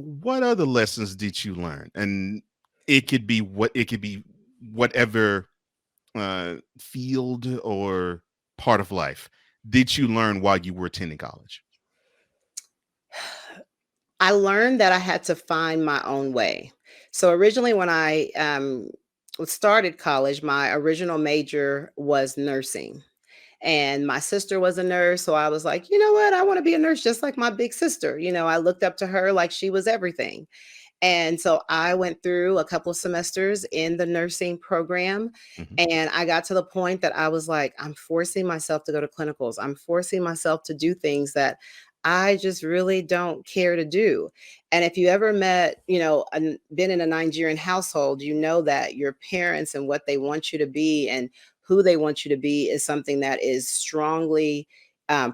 what other lessons did you learn? And it could be whatever field or part of life did you learn while you were attending college? I learned that I had to find my own way. So originally, when I started college, my original major was nursing. And my sister was a nurse. So I was like, you know what? I want to be a nurse just like my big sister. I looked up to her like she was everything. And so I went through a couple of semesters in the nursing program. Hmm. And I got to the point that I was like, I'm forcing myself to go to clinicals. I'm forcing myself to do things that I just really don't care to do. And if you ever met, been in a Nigerian household, you know that your parents and what they want you to be and who they want you to be is something that is strongly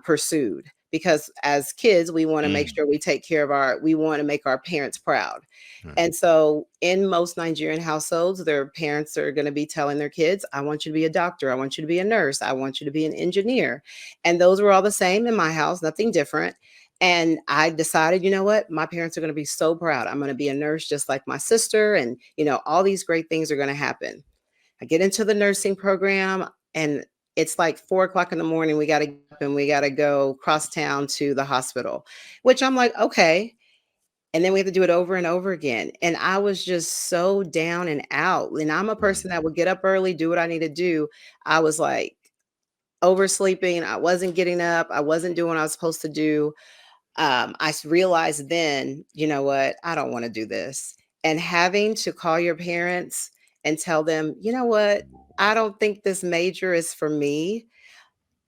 pursued. Because as kids, we want to make Mm. sure we take care of we want to make our parents proud. Right. And so in most Nigerian households, their parents are going to be telling their kids, I want you to be a doctor. I want you to be a nurse. I want you to be an engineer. And those were all the same in my house, nothing different. And I decided, you know what? My parents are going to be so proud. I'm going to be a nurse just like my sister. And, all these great things are going to happen. I get into the nursing program and it's like 4 o'clock in the morning. We got to get up and we got to go cross town to the hospital, which I'm like, okay. And then we have to do it over and over again. And I was just so down and out. And I'm a Mm. person that would get up early, do what I need to do. I was like oversleeping. I wasn't getting up. I wasn't doing what I was supposed to do. Realized then, you know what? I don't want to do this. And having to call your parents and tell them, you know what? I don't think this major is for me.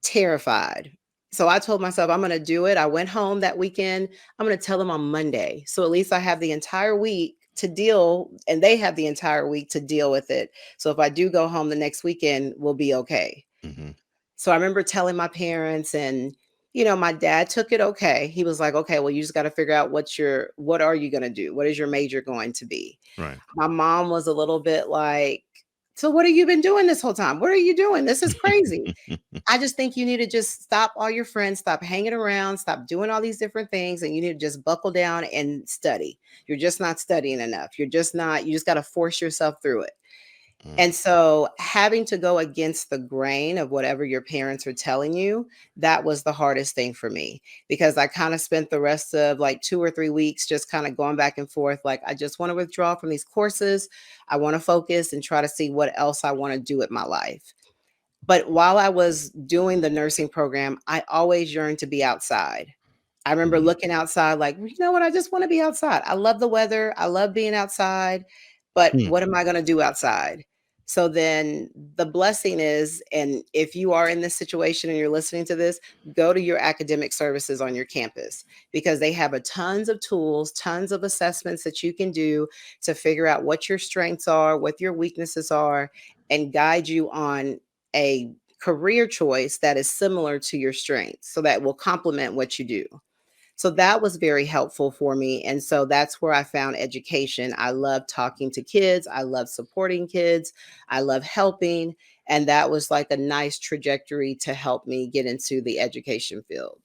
Terrified. So I told myself I'm going to do it. I went home that weekend. I'm going to tell them on Monday. So at least I have the entire week to deal, and they have the entire week to deal with it. So if I do go home the next weekend, we'll be okay. Hmm. So I remember telling my parents, and my dad took it okay. He was like, "Okay, well, you just got to figure out what are you going to do? What is your major going to be?" Right. My mom was a little bit like, "So what have you been doing this whole time? What are you doing? This is crazy." I just think you need to just stop all your friends, stop hanging around, stop doing all these different things, and you need to just buckle down and study. You're just not studying enough. You just got to force yourself through it. Mm. And so having to go against the grain of whatever your parents are telling you, that was the hardest thing for me because I kind of spent the rest of like 2 or 3 weeks just kind of going back and forth. Like, I just want to withdraw from these courses. I want to focus and try to see what else I want to do with my life. But while I was doing the nursing program, I always yearned to be outside. I remember Mm. looking outside like, "Well, you know what? I just want to be outside. I love the weather. I love being outside, but Mm. what am I going to do outside?" So then the blessing is, and if you are in this situation and you're listening to this, go to your academic services on your campus because they have a tons of tools, tons of assessments that you can do to figure out what your strengths are, what your weaknesses are, and guide you on a career choice that is similar to your strengths so that will complement what you do. So that was very helpful for me. And so that's where I found education. I love talking to kids. I love supporting kids. I love helping. And that was like a nice trajectory to help me get into the education field.